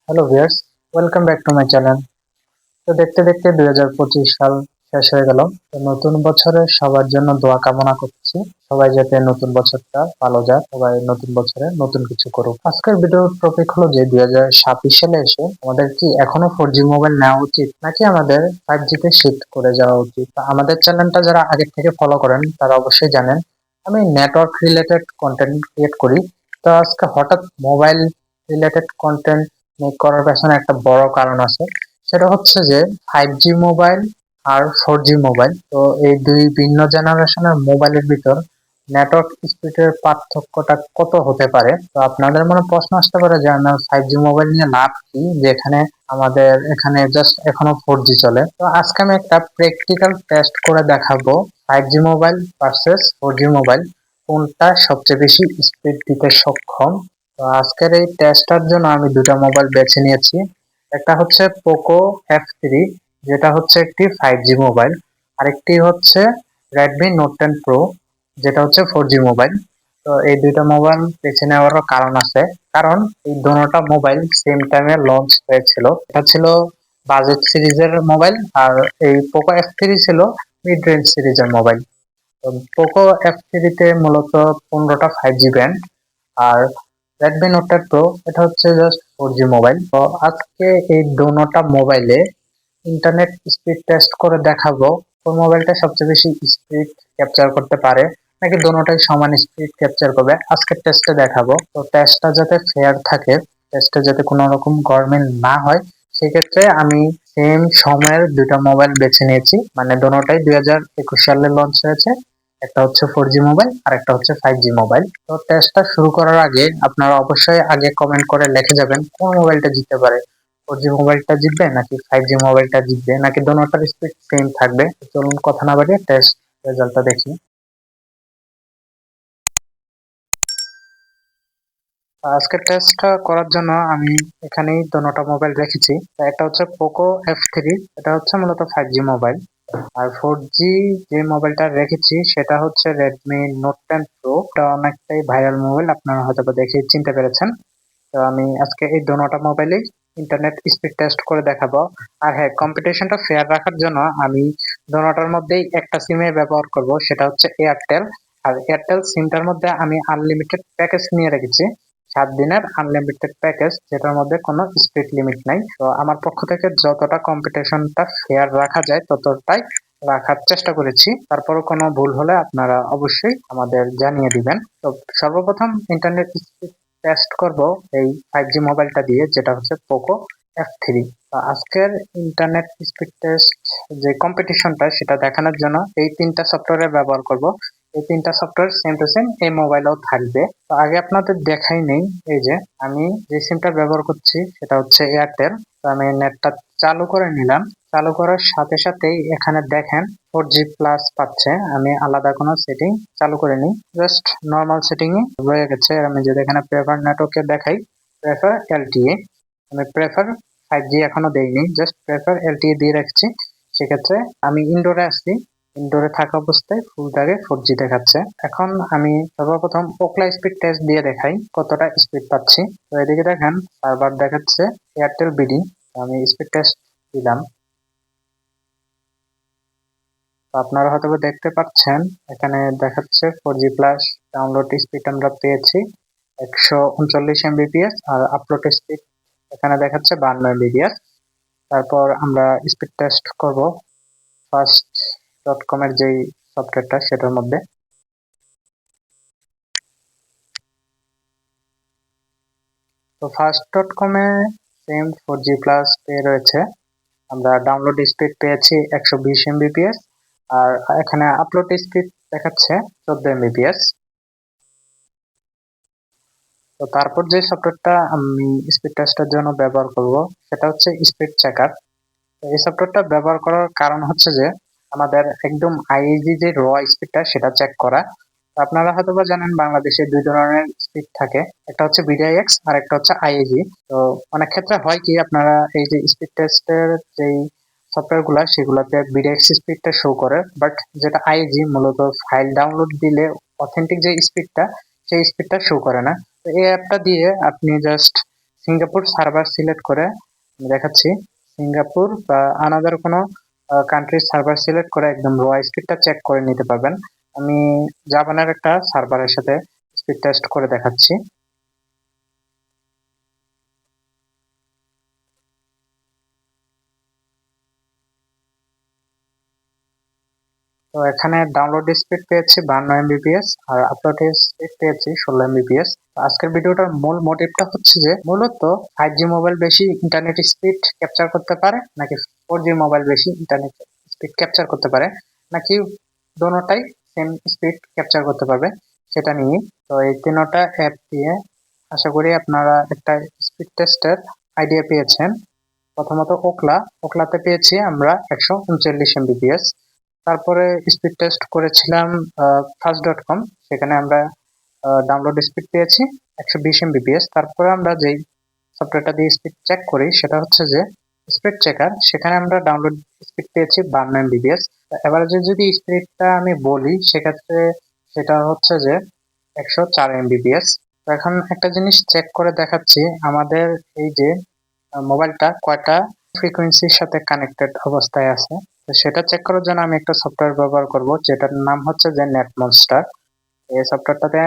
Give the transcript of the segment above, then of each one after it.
Hello viewers, welcome back to my channel. তো দেখতে দেখতে 2025 সাল শেষ হয়ে গেল। তো নতুন বছরে সবার জন্য দোয়া কামনা করছি। সবাই যাতে নতুন বছরটা ভালো যায়, সবাই নতুন বছরে নতুন কিছু করুক। আজকের ভিডিওর টপিক হলো যে 2026 সালে এসে আমাদের কি এখনো 4G মোবাইল নেওয়া উচিত নাকি আমাদের 5G তে শিফট করে যাওয়া উচিত। তো আমাদের চ্যানেলটা যারা আগে থেকে ফলো করেন তারা অবশ্যই জানেন আমি নেটওয়ার্ক রিলেটেড কন্টেন্ট ক্রিয়েট করি। তো আজকে হঠাৎ মোবাইল রিলেটেড কন্টেন্ট মেক করার পেছনে একটা বড় কারণ আছে। সেটা হচ্ছে যে 5G মোবাইল আর 4G মোবাইল, তো এই দুই ভিন্ন জেনারেশনের মোবাইলের ভিতর নেটওয়ার্ক স্পিডের পার্থক্যটা কত হতে পারে। তো আপনাদের মনে প্রশ্ন আসতে পারে যে আমার 5G মোবাইল নিয়ে লাভ কি, যেখানে আমাদের এখানে জাস্ট এখনো 4G চলে। তো আজকে আমি একটা প্র্যাকটিক্যাল টেস্ট করে দেখাবো 5G mobile versus 4G mobile কোনটা সবচেয়ে বেশি স্পিড দিতে সক্ষম। তো আজকের এই টেস্টটার জন্য আমি দুটা মোবাইল বেছে নিয়েছি। একটা হচ্ছে পোকো F3, যেটা হচ্ছে একটি 5G মোবাইল। আরেকটি হচ্ছে রেডমি নোট 10 প্রো, যেটা হচ্ছে 4G মোবাইল। তো এই দুইটা মোবাইল বেছে নেওয়ারও কারণ আছে, কারণ এই দুটোটা মোবাইল সেম টাইমে লঞ্চ হয়েছিল। এটা ছিল বাজেট সিরিজের মোবাইল, আর এই পোকো F3 ছিল মিড রেঞ্জ সিরিজের মোবাইল। তো পোকো F3 তে মূলত 15টা 5G ব্যান্ড, আর রেডমি নোট 10 প্রো এটা হচ্ছে জাস্ট 4G মোবাইল। তো আজকে এই দুটোটা মোবাইলে ইন্টারনেট স্পিড টেস্ট করে দেখাবো কোন মোবাইলটা সবচেয়ে বেশি স্পিড ক্যাপচার করতে পারে, নাকি দুটোটাই সমান স্পিড ক্যাপচার করবে। আজকের টেস্টে দেখাবো। তো টেস্টটা যাতে ফেয়ার থাকে, টেস্টে যাতে কোনো রকম গরমিল না হয়, সেক্ষেত্রে আমি সেম সময়ের দুইটা মোবাইল বেছে নিয়েছি। মানে দুটোটাই 2021 সালে লঞ্চ হয়েছে। একটা হচ্ছে 4G মোবাইল আর একটা হচ্ছে 5G মোবাইল। তো টেস্টটা শুরু করার আগে আপনারা অবশ্যই আগে কমেন্ট করে লিখে যাবেন কোন মোবাইলটা জিততে পারে, 4G মোবাইলটা জিতবে নাকি 5G মোবাইলটা জিতবে, নাকি দোনোটার স্পিড সেম থাকবে। তো চলুন কথা না বাড়িয়ে টেস্ট রেজাল্টটা দেখি। আজকের টেস্টটা করার জন্য আমি এখানেই দোনোটা মোবাইল রেখেছি। তো একটা হচ্ছে পোকো F3, এটা হচ্ছে মূলত 5G মোবাইল। আর 4G যে মোবাইলটা রেখেছি সেটা হচ্ছে রেডমি নোট 10 প্রো। এটা অনেকটাই ভাইরাল মোবাইল, আপনারা হয়তো বা দেখে চিনতে পেরেছেন। তো আমি আজকে এই দোনোটা মোবাইলেই ইন্টারনেট স্পিড টেস্ট করে দেখাবো। আর হ্যাঁ, কম্পিটিশনটা ফেয়ার রাখার জন্য আমি দোনোটার মধ্যেই একটা সিমে ব্যবহার করব, সেটা হচ্ছে এয়ারটেল। আর এয়ারটেল সিমটার মধ্যে আমি আনলিমিটেড প্যাকেজ নিয়ে রেখেছি, 7 দিনের আনলিমিটেড প্যাকেজ, যেটার মধ্যে কোনো স্পিড লিমিট নাই। তো আমার পক্ষ থেকে যতটা কম্পিটিশনটা ফেয়ার রাখা যায় ততটাই রাখার চেষ্টা করেছি। তারপরও কোনো ভুল হলে আপনারা অবশ্যই আমাদের জানিয়ে দিবেন। তো সর্বপ্রথম ইন্টারনেট স্পিড টেস্ট করব এই 5G মোবাইলটা দিয়ে, যেটা হচ্ছে পোকো F3। আজকের ইন্টারনেট স্পিড টেস্ট যে কম্পিটিশনটা সেটা দেখানোর জন্য এই তিনটা সফটওয়্যার ব্যবহার করব। এই তিনটা সফটওয়্যার সেম টু সেম এই মোবাইলেও থাকবে। তো আগে আপনাদের দেখাই নেই, এই যে আমি যে সিমটা ব্যবহার করছি সেটা হচ্ছে এয়ারটেল। তো আমি নেটটা চালু করে নিলাম। চালু করার সাথে সাথেই এখানে দেখেন 4G প্লাস পাচ্ছে। আমি আলাদা কোনো সেটিং চালু করিনি, জাস্ট নর্মাল সেটিং এ রয়ে গেছে। আমি যদি এখানে প্রেফার নেটওয়ার্কে দেখাই, প্রেফার এলটিএ, আমি প্রেফার 5G এখনো দেইনি, জাস্ট প্রেফার এলটিএ দিয়ে রাখছি। সেক্ষেত্রে আমি ইনডোরে আসছি, ইনডোরে থাকা অবস্থায় ফুলটাকে 4G দেখাচ্ছে। এখন আমি সর্বপ্রথম ওকলা স্পিড টেস্ট দিয়ে দেখাই কতটা স্পিড পাচ্ছি। তো এদিকে দেখেন সার্ভার দেখাচ্ছে এয়ারটেল বিডি। আমি স্পিড টেস্ট দিলাম। তো আপনারা হয়তো দেখতে পাচ্ছেন এখানে দেখাচ্ছে 4G প্লাস ডাউনলোড স্পিড আমরা পেয়েছি 139 Mbps, আর আপলোড স্পিড এখানে দেখাচ্ছে 52 Mbps। তারপর আমরা স্পিড টেস্ট করব ফার্স্ট ডট কম এর যেই সফটওয়্যারটা সেটার মধ্যে। তো ফার্স্ট ডট কম এ সেম 4G প্লাস পেয়ে রয়েছে। আমরা ডাউনলোড স্পিড পেয়েছি 120 Mbps, আর এখানে আপলোড স্পিড দেখাচ্ছে 14 Mbps। তো তারপর যে সফটওয়্যারটা আমি স্পিড টেস্টের জন্য ব্যবহার করব সেটা হচ্ছে স্পিড চেকার। এই সফটওয়্যারটা ব্যবহার করার কারণ হচ্ছে যে আমাদের একদম আইএসডি যে র স্পিডটা সেটা চেক করা। তো আপনারা হয়তো বা জানেন বাংলাদেশে দুই ধরনের স্পিড থাকে, একটা হচ্ছে বিডিআইএক্স আর একটা হচ্ছে আইএজি। তো অনেক ক্ষেত্রে হয় কি, আপনারা এই যে স্পিড টেস্টের যেই সফটওয়্যার গুলা সেগুলোতে বিডিএক্স স্পিডটা শো করে, বাট যেটা আইএজি মূলত ফাইল ডাউনলোড দিলে অথেন্টিক যে স্পিডটা সেই স্পিডটা শো করে না। তো এই অ্যাপটা দিয়ে আপনি জাস্ট সিঙ্গাপুর সার্ভার সিলেক্ট করে আমি দেখাচ্ছি। সিঙ্গাপুর বা আনাদার কোনো কান্ট্রির সার্ভার সিলেক্ট করে একদম র স্পিডটা চেক করে নিতে পারবেন। আমি জাপানের একটা সার্ভারের সাথে স্পিড টেস্ট করে দেখাচ্ছি। তো এখানে ডাউনলোড স্পিড পেয়েছি 52 এমবিপিএস আর আপলোড স্পিড পেয়েছি 16 এমবিপিএস। আজকের ভিডিওটার মূল মোটিভটা হচ্ছে যে মূলত 5G মোবাইল বেশি ইন্টারনেট স্পিড ক্যাপচার করতে পারে নাকি 4G মোবাইল বেশি ইন্টারনেট স্পিড ক্যাপচার করতে পারে নাকি দোনোটাই সেম স্পিড ক্যাপচার করতে পারবে সেটা নিয়ে। তো এই তিনটা অ্যাপ দিয়ে আশা করি আপনারা একটা স্পিড টেস্টের আইডিয়া পেয়েছেন। প্রথমত ওকলাতে পেয়েছি আমরা 139 এমবিপিএস। তারপরে স্পিড টেস্ট করেছিলাম ফাস্ট.কম, সেখানে আমরা ডাউনলোড স্পিড পেয়েছি 120 এমবিপিএস। তারপরে আমরা যেই সফটওয়্যারটা দিয়ে স্পিড চেক করি সেটা হচ্ছে যে স্পিড চেকার, সেখানে আমরা ডাউনলোড স্পিড পেয়েছি 52 এমবিপিএস। এভারেজে যদি স্পিডটা আমি বলি সেক্ষেত্রে সেটা হচ্ছে যে 104 এমবিপিএস। এখন একটা জিনিস চেক করে দেখাচ্ছি, আমাদের এই যে মোবাইলটা কয়টা ফ্রিকোয়েন্সির সাথে কানেক্টেড অবস্থায় আছে। তো সেটা চেক করার জন্য আমি একটা সফটওয়্যার ব্যবহার করব যেটার নাম হচ্ছে যে নেটমনস্টার। এই সফটওয়্যারটাতে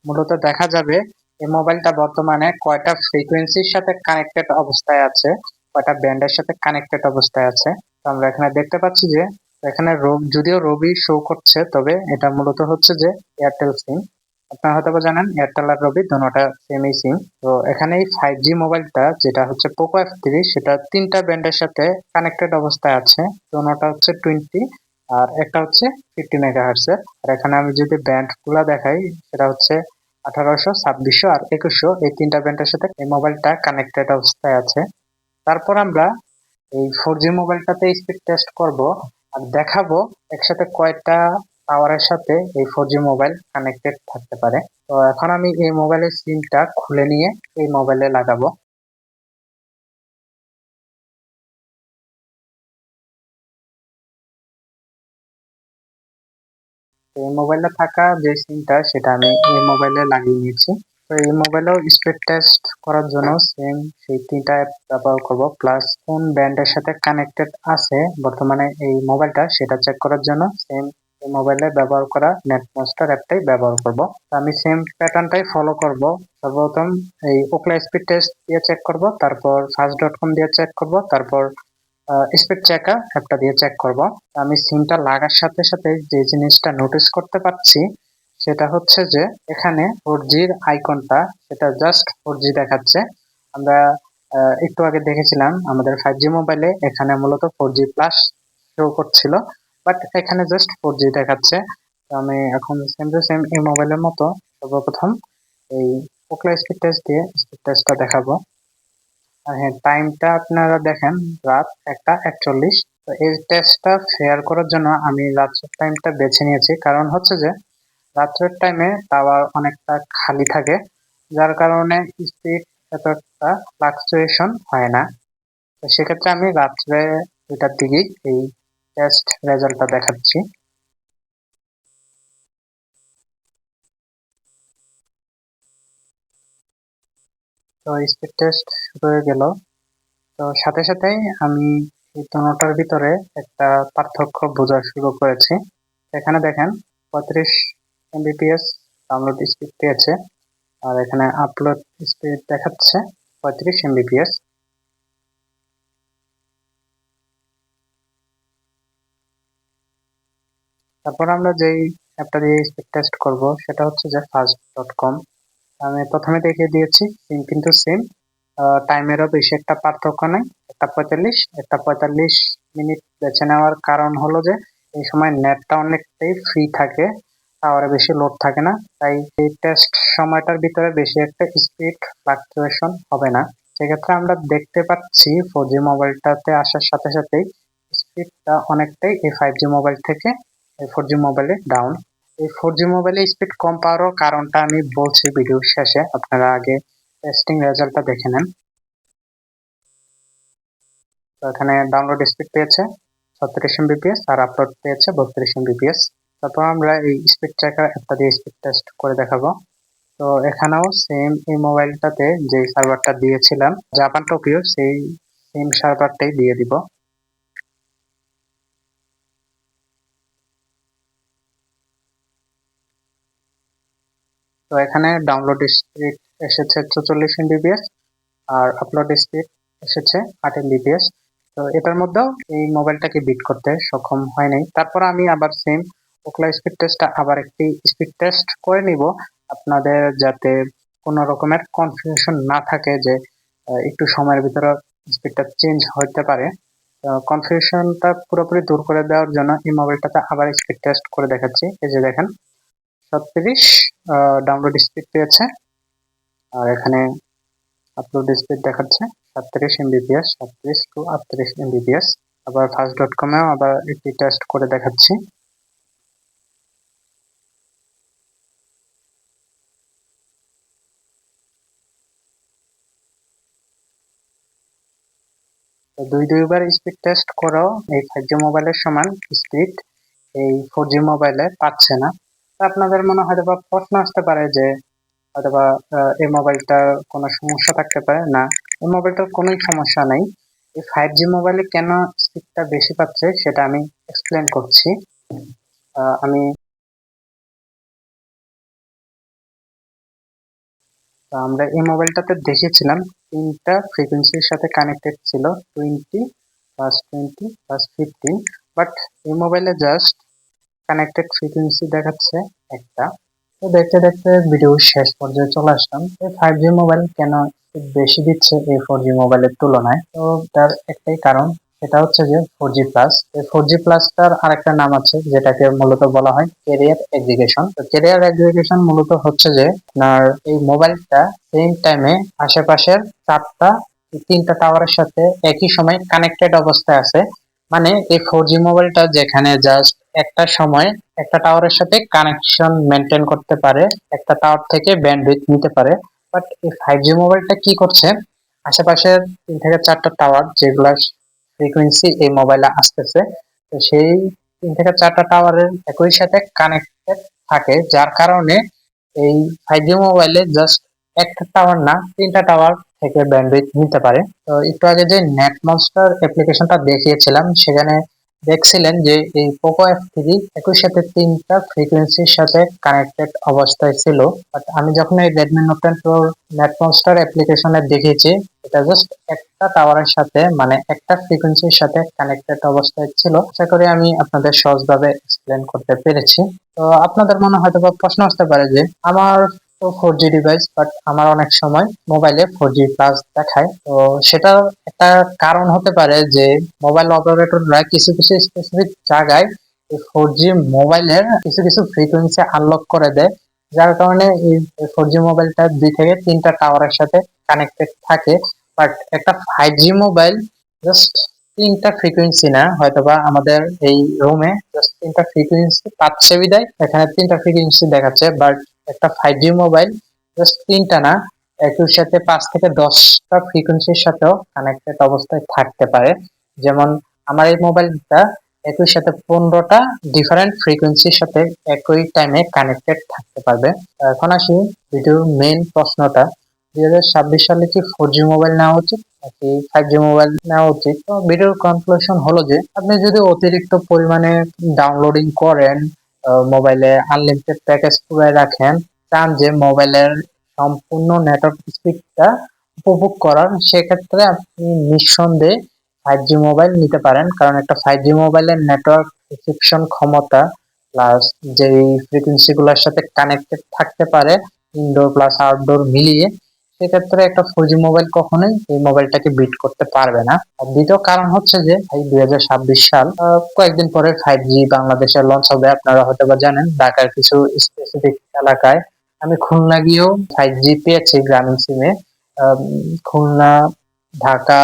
মূলত দেখা যাবে এই মোবাইলটা বর্তমানে কয়টা ফ্রিকোয়েন্সির সাথে কানেক্টেড অবস্থায় আছে, কয়টা ব্যান্ডের সাথে কানেক্টেড অবস্থায় আছে। তো আমরা এখানে দেখতে পাচ্ছি যে এখানে যদিও রবি শো করছে, তবে এটা মূলত হচ্ছে যে এয়ারটেল সিম। আপনারা হয়তো জানেন এয়ারটেল আর রবি দুটোটা সেমই সিম। তো এখানে এই 5G মোবাইলটা যেটা হচ্ছে পোকো F3 সেটা তিনটা ব্যান্ডের সাথে কানেক্টেড অবস্থায় আছে। দুটোটা হচ্ছে 20 আর একটা হচ্ছে 50 মেগাহার্টজ এর। আর এখানে আমি যদি ব্যান্ড গুলা দেখাই সেটা হচ্ছে 1800, 2600 আর 2100, এই তিনটা ব্যান্ডের সাথে এই মোবাইলটা কানেক্টেড অবস্থায় আছে। তারপর আমরা এই 4G মোবাইলটাতে স্পিড টেস্ট করব আর দেখাবো একসাথে কয়টা টাওয়ারের সাথে এই 4G মোবাইল কানেক্টেড থাকতে পারে। তো এখন আমি এই মোবাইলের সিমটা খুলে নিয়ে এই মোবাইলে লাগাবো। এই মোবাইলে থাকা যে সিমটা সেটা আমি এই মোবাইলে লাগিয়ে নিয়েছি। তো এই মোবাইলেও স্পিড টেস্ট করার জন্য সেম সেই তিনটা অ্যাপ ব্যবহার করব, প্লাস কোন ব্যান্ডের সাথে কানেক্টেড আছে বর্তমানে এই মোবাইলটা সেটা চেক করার জন্য সেম এই মোবাইলে ব্যবহার করা নেটমনস্টার অ্যাপটাই ব্যবহার করব। তো আমি সেম প্যাটার্নটাই ফলো করব। সর্বপ্রথম এই ওকলা স্পিড টেস্ট দিয়ে চেক করব, তারপর ফাস্ট.কম দিয়ে চেক করব, তারপর স্পিড চেকার অ্যাপটা দিয়ে চেক করব। আমি সিমটা লাগার সাথে সাথে যে জিনিসটা নোটিস করতে পারছি সেটা হচ্ছে যে এখানে 4Gর আইকনটা সেটা জাস্ট 4G দেখাচ্ছে। আমরা একটু আগে দেখেছিলাম আমাদের 5G মোবাইলে এখানে মূলত 4G প্লাস শো করছিল, বাট এখানে জাস্ট 4G দেখাচ্ছে। তো আমি এখন সেম টু সেম এই মোবাইলের মতো সর্বপ্রথম এই ওকলা স্পিড টেস্ট দিয়ে স্পিড টেস্টটা দেখাবো। আর হ্যাঁ, টাইমটা আপনারা দেখেন রাত 1:41। তো এই টেস্টটা ফেয়ার করার জন্য আমি রাত্রের টাইমটা বেছে নিয়েছি, কারণ হচ্ছে যে রাত্রের টাইমে টাওয়ার অনেকটা খালি থাকে, যার কারণে স্পিড এতটা ফ্লাকচুয়েশন হয় না। তো সেক্ষেত্রে আমি রাত্রে 2টার দিকেই এই টেস্ট রেজাল্টটা দেখাচ্ছি। তো স্পিড টেস্ট শুরু হয়ে গেল। তো সাথে সাথেই আমি এই দুটোটার ভিতরে একটা পার্থক্য বোঝা শুরু করেছি। এখানে দেখেন 35 এমবিপিএস ডাউনলোড স্পিড পেয়েছে, আর এখানে আপলোড স্পিড দেখাচ্ছে 35 এমবিপিএস। তারপর আমরা যেই অ্যাপটা দিয়ে স্পিড টেস্ট করব সেটা হচ্ছে যে ফাস্ট.কম। আমি প্রথমে দেখিয়ে দিয়েছি সিম কিন্তু সেম, টাইমেরও বেশি একটা পার্থক্য নেই। একটা 45 একটা 45 মিনিট বেছে নেওয়ার কারণ হলো যে এই সময় নেটটা অনেকটাই ফ্রি থাকে, টাওয়ারে বেশি লোড থাকে না, তাই এই টেস্ট সময়টার ভিতরে বেশি একটা স্পিড ফ্লাকচুয়েশন হবে না। সেক্ষেত্রে আমরা দেখতে পাচ্ছি 4G মোবাইলটাতে আসার সাথে সাথেই স্পিডটা অনেকটাই এই 5G মোবাইল থেকে এই 4G মোবাইলে ডাউন। এই 4G মোবাইলে স্পিড কম পাওয়ারও কারণটা আমি বলছি ভিডিওর শেষে, আপনারা আগে টেস্টিং রেজাল্টটা দেখে নেন। তো এখানে ডাউনলোড স্পিড পেয়েছে 36 এমবিপিএস আর আপলোড পেয়েছে 32 এমবিপিএস। তারপর আমরা এই স্পিড ট্র্যাকার অ্যাপটা দিয়ে স্পিড টেস্ট করে দেখাবো। তো তো এখানেও সেম এই মোবাইলটাতে যে সার্ভারটা দিয়েছিলাম জাপান টোকিও, সেই সেম সার্ভারটাই দিয়ে দিব। তো এখানে ডাউনলোড স্পিড এসেছে 44 MB আর আপলোড স্পিড এসেছে 8 MB। তো এটার মধ্যেও এই মোবাইলটাকে বিট করতে সক্ষম হয় নাই। তারপর আমি আবার সেম ওকলা স্পিড টেস্টটা আবার একটি স্পিড টেস্ট করে নিব, আপনাদের যাতে কোনো রকমের কনফিউশন না থাকে যে একটু সময়ের ভিতরে স্পিডটা চেঞ্জ হতে পারে। কনফিউশনটা পুরোপুরি দূর করে দেওয়ার জন্য এই মোবাইলটাতে আবার স্পিড টেস্ট করে দেখাচ্ছি। এই যে দেখেন 36 ডাউনলোড স্পিড পেয়েছে, আর এখানে আপলোড স্পিড দেখাচ্ছে 37 MB, 37 to 38 MB। আবার ফাস্ট.কমেও আবার একটি টেস্ট করে দেখাচ্ছি। তো দুইবার স্পিড টেস্ট করেও এই 5G মোবাইলের সমান স্পিড এই 4G মোবাইলে পাচ্ছে না। তো আপনাদের মনে হয়তো বা প্রশ্ন আসতে পারে যে হয়তোবা এই মোবাইলটার কোনো সমস্যা থাকতে পারে। না, এই মোবাইলটার কোনোই সমস্যা নেই। এই 5G মোবাইলে কেন স্পিডটা বেশি পাচ্ছে সেটা আমি এক্সপ্লেন করছি। আমি আমরা এই মোবাইলটাতে দেখেছিলাম 3টা ফ্রিকোয়েন্সির সাথে কানেক্টেড ছিল, 20 + 20 + 15। বাট এই মোবাইলে জাস্ট কানেক্টেড ফ্রিকোয়েন্সি দেখাচ্ছে একটা। তো দেখতে দেখতে ভিডিও শেষ পর্যায়ে চলে আসলাম। এই 5G মোবাইল কেন বেশি দিচ্ছে এই 4G মোবাইলের তুলনায়? তো তার একটাই কারণ, সেটা হচ্ছে যে 4G প্লাস। এই 4G প্লাসটার আরেকটা নাম আছে যেটাকে মূলত বলা হয় ক্যারিয়ার এগ্রিগেশন। তো ক্যারিয়ার এগ্রিগেশন মূলত হচ্ছে যে আপনার এই মোবাইলটা সেম টাইমে আশেপাশের 3টা টাওয়ারের সাথে একই সময় কানেক্টেড অবস্থায় আছে। মানে এই 4G মোবাইলটা যেখানে জাস্ট একটা সময় একটা টাওয়ারের সাথে কানেকশন মেনটেন করতে পারে, একটা টাওয়ার থেকে ব্যান্ডউইথ নিতে পারে। বাট এই 5G মোবাইলটা কি করছে, আশেপাশের 3 থেকে 4টা টাওয়ার যেগুলা ফ্রিকোয়েন্সি এই মোবাইলে আসতেছে, তো সেই 3 থেকে 4টা টাওয়ারের একই সাথে কানেক্টেড থাকে, যার কারণে এই 5G মোবাইলে জাস্ট একটা টাওয়ার না 3টা টাওয়ার থেকে ব্যান্ডউইথ নিতে পারে। তো একটু আগে যে নেট মনস্টার অ্যাপ্লিকেশনটা দেখিয়েছিলাম সেখানে দেখছিলেন যে এই পোকো F3 একই সাথে 3টা ফ্রিকোয়েন্সির সাথে কানেক্টেড অবস্থায় ছিল। বাট আমি যখন এই Redmi note 10 pro net monster অ্যাপ্লিকেশনে দেখেছি, এটা জাস্ট একটা টাওয়ারের সাথে মানে একটা ফ্রিকোয়েন্সির সাথে কানেক্টেড অবস্থায় ছিল। আশা করি আমি আপনাদের সহজভাবে এক্সপ্লেন করতে পেরেছি। তো আপনাদের মনে হয়তো বা প্রশ্ন আসতে পারে যে আমার তো 4G ডিভাইস, বাট আমার অনেক সময় মোবাইলে 4G প্লাস দেখায়। তো সেটার একটা কারণ হতে পারে যে মোবাইল অপারেটররা কিছু কিছু স্পেসিফিক জায়গায় এই 4G মোবাইলের কিছু কিছু ফ্রিকোয়েন্সি আনলক করে দেয়, যার কারণে এই 4G মোবাইলটা 2 থেকে 3টা টাওয়ারের সাথে কানেক্টেড থাকে। বাট একটা 5G মোবাইল জাস্ট 3টা ফ্রিকোয়েন্সি না, হয়তোবা আমাদের এই রুমে জাস্ট 3টা ফ্রিকোয়েন্সি পাচ্ছে বিদায় এখানে 3টা ফ্রিকোয়েন্সি দেখাচ্ছে। বাট একটা 5G মোবাইল জাস্ট 3টা না, একই সাথে 5 থেকে 10টা ফ্রিকোয়েন্সির সাথেও কানেক্টেড অবস্থায় থাকতে পারে। যেমন আমার এই মোবাইলটা একই সাথে 15টা ডিফারেন্ট ফ্রিকোয়েন্সির সাথে একই টাইমে কানেক্টেড থাকতে পারবে। এখন আসি ভিডিওর মেইন প্রশ্নটা, 2026 সালে কি 4G মোবাইল নেওয়া উচিত নাকি 5G মোবাইল নেওয়া উচিত? তো ভিডিওর কনক্লুশন হলো যে আপনি যদি অতিরিক্ত পরিমাণে ডাউনলোডিং করেন, মোবাইলে আনলিমিটেড প্যাকেজ পুরাই রাখেন, চান যে মোবাইলের সম্পূর্ণ নেটওয়ার্ক স্পিডটা উপভোগ করার, সেক্ষেত্রে আপনি নিঃসন্দেহে 5G মোবাইল নিতে পারেন। কারণ একটা 5G মোবাইলের নেটওয়ার্ক রিসিপশন ক্ষমতা প্লাস যেই ফ্রিকোয়েন্সি গুলোর সাথে কানেক্টেড থাকতে পারে ইনডোর প্লাস আউটডোর মিলিয়ে, সেক্ষেত্রে একটা 4G মোবাইল কখনোই এই মোবাইলটাকে বিট করতে পারবে না। আর দ্বিতীয় কারণ হচ্ছে যে এই 2026 সাল কয়েকদিন পরে 5G বাংলাদেশে লঞ্চ হবে। আপনারা হয়তো বা জানেন ঢাকার কিছু স্পেসিফিক এলাকায়, আমি খুলনা গিয়েও 5G পেয়েছি গ্রামীণ সিমে। খুলনা, ঢাকা,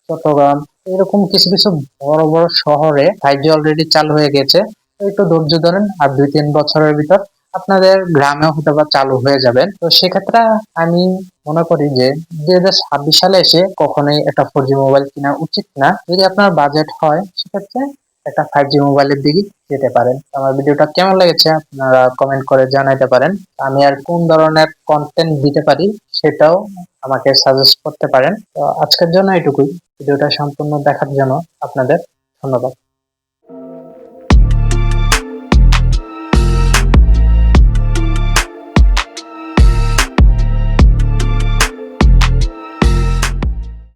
চট্টগ্রাম এরকম কিছু কিছু বড় বড় শহরে 5G অলরেডি চালু হয়ে গেছে। তো একটু ধৈর্য ধরেন, আর 2-3 বছরের ভিতর আপনাদের গ্রামেও হয়তো বা চালু হয়ে যাবে। তো সেক্ষেত্রে আমি মনে করি যে 2026 সালে এসে কখনোই একটা 4G মোবাইল কেনা উচিত না। যদি আপনার বাজেট হয় সেক্ষেত্রে একটা 5G মোবাইলের দিকে যেতে পারেন। আমার ভিডিওটা কেমন লেগেছে আপনারা কমেন্ট করে জানাতে পারেন। আমি আর কোন ধরনের কন্টেন্ট দিতে পারি সেটাও আমাকে সাজেস্ট করতে পারেন। তো আজকের জন্য এটুকুই। ভিডিওটা সম্পূর্ণ দেখার জন্য আপনাদের ধন্যবাদ।